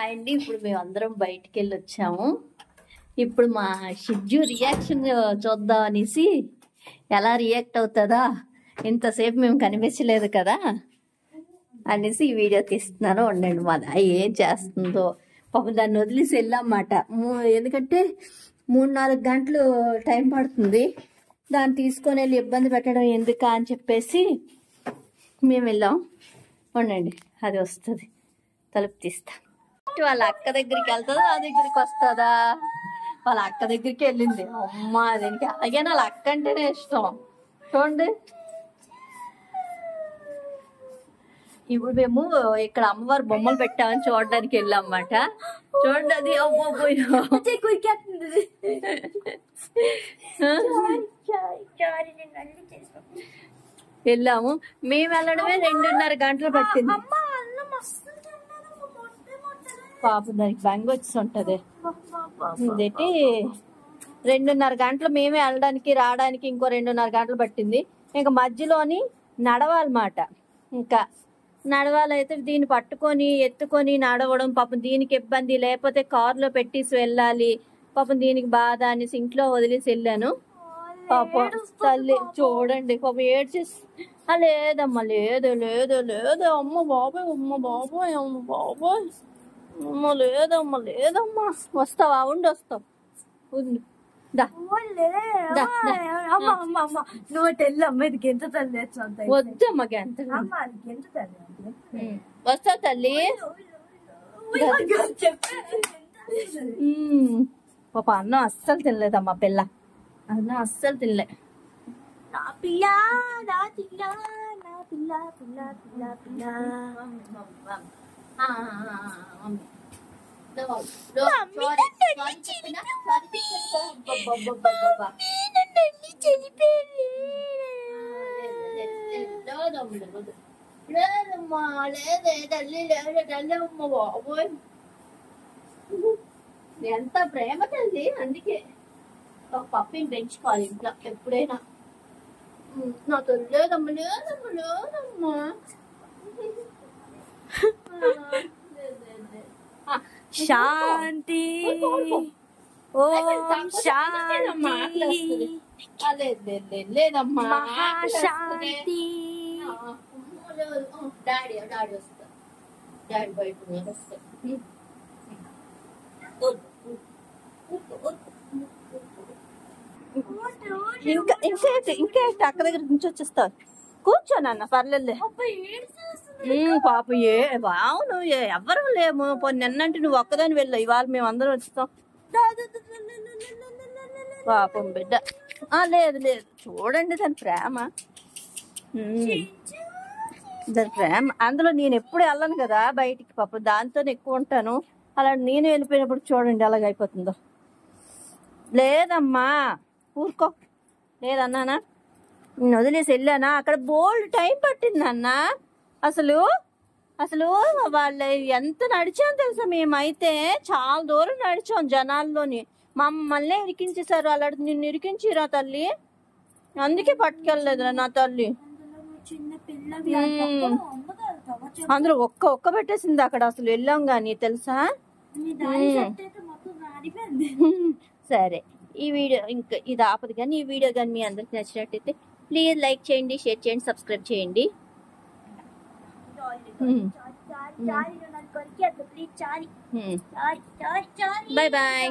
అండి ఇప్పుడు మేము అందరం బయటికి వెళ్ళి వచ్చాము. ఇప్పుడు మా షిజ్జు రియాక్షన్ చూద్దాం అనేసి ఎలా రియాక్ట్ అవుతుందా, ఇంతసేపు మేము కనిపించలేదు కదా అనేసి ఈ వీడియో తీస్తున్నాను. ఉండండి మా ఏం చేస్తుందో. పాపం దాన్ని వదిలేసి వెళ్ళామన్నమాట. ఎందుకంటే 3-4 గంటలు టైం పడుతుంది, దాన్ని తీసుకొని వెళ్ళి ఇబ్బంది పెట్టడం ఎందుకా అని చెప్పేసి మేము వెళ్ళాం. ఉండండి అది వస్తుంది, తలుపు తీస్తా. వాళ్ళ అక్క దగ్గరికి వెళ్తుందా నా దగ్గరికి వస్తుందా? వాళ్ళ అక్క దగ్గరికి వెళ్ళింది. అమ్మ దీనికి అలాగే వాళ్ళ అక్క అంటేనే ఇష్టం. చూడండి ఇప్పుడు మేము ఇక్కడ అమ్మవారి బొమ్మలు పెట్టామని చూడడానికి వెళ్ళాం అన్నమాట. చూడండి అది వెళ్ళాము. మేము వెళ్ళడమే 2.5 గంటలు పట్టింది. పాపం దానికి బెంగ వచ్చి ఉంటది. ఇదేంటి 2.5 గంటలు మేమే వెళ్ళడానికి రావడానికి ఇంకో 2.5 గంటలు పట్టింది. ఇంకా మధ్యలోని నడవాలన్నమాట. ఇంకా నడవాలైతే దీన్ని పట్టుకొని ఎత్తుకొని నడవడం పాపం దీనికి ఇబ్బంది, లేకపోతే కారులో పెట్టేసి వెళ్ళాలి. పాపం దీనికి బాధ అనేసి ఇంట్లో వదిలేసి వెళ్ళాను. పాపం తల్లి చూడండి పాపం ఏడ్చేసి లేదమ్మా లేదు లేదు లేదు అమ్మ బాబాయ్ అమ్మ బాబాయ్ అమ్మ బాబాయ్ అమ్మ లేదమ్మా లేదమ్మా. వస్తావా? ఉండి వస్తావు. ఉండు వద్దమ్మా ఎంత వస్తావు తల్లి. పాప అన్నం అస్సలు తినలేదమ్మా పిల్ల, అన్నం అస్సలు తినలే. నా పిల్ల నా పిల్ల నా పిల్ల పిల్ల పిల్ల పిల్ల లేదమ్మా లేదే తల్లి లేదే తల్లి అమ్మ బాబోయ్ ఎంత ప్రేమ తల్లి. అందుకే ఒక పప్పిని పెంచుకోవాలి ఇంట్లో ఎప్పుడైనా. నా తల్లి లేదమ్మా లేదమ్మా లేదమ్మా. శాంతి ఓం శాంతి లేదమ్మా శాంతి. డాడీ డాడీ వస్తా, డాడీ బయట వస్తా. ఇంకా ఇంకా అక్క దగ్గర నుంచి వచ్చేస్తావు. కూర్చోనన్న పర్లేదు. పాప అవును ఎవ్వరూ లేము. నిన్నంటే నువ్వు ఒక్కదాని వెళ్ళావు, ఇవాళ మేము అందరం వచ్చేస్తాం. పాపం బిడ్డ లేదు లేదు. చూడండి దాని ప్రేమ, దాని ప్రేమ. అందులో నేను ఎప్పుడు వెళ్ళను కదా బయటికి, పాపం దాంతో ఎక్కువ ఉంటాను. అలా నేను వెళ్ళిపోయినప్పుడు చూడండి ఎలాగైపోతుందో. లేదమ్మా ఊరుకో లేదన్నానా, నేను వదిలేసి వెళ్ళానా. అక్కడ బోల్డ్ టైం పట్టింది అన్న. అసలు అసలు వాళ్ళు ఎంత నడిచాం తెలుసా, మేమైతే చాలా దూరం నడిచాం జనాల్లోని. మమ్మల్ని ఇరికించేశారు. అలాంటి నిన్ను ఇరికించిరా తల్లి, అందుకే పట్టుకెళ్ళలేదురా నా తల్లి. అందరూ ఒక్క పెట్టేసింది అక్కడ. అసలు వెళ్ళాం గాని తెలుసా. సరే ఈ వీడియో ఇంకా ఇది ఆపదు కానీ, ఈ వీడియో కానీ మీ అందరికి నచ్చినట్టయితే ప్లీజ్ లైక్ చేయండి, షేర్ చేయండి, సబ్స్క్రైబ్ చేయండి. Bye bye.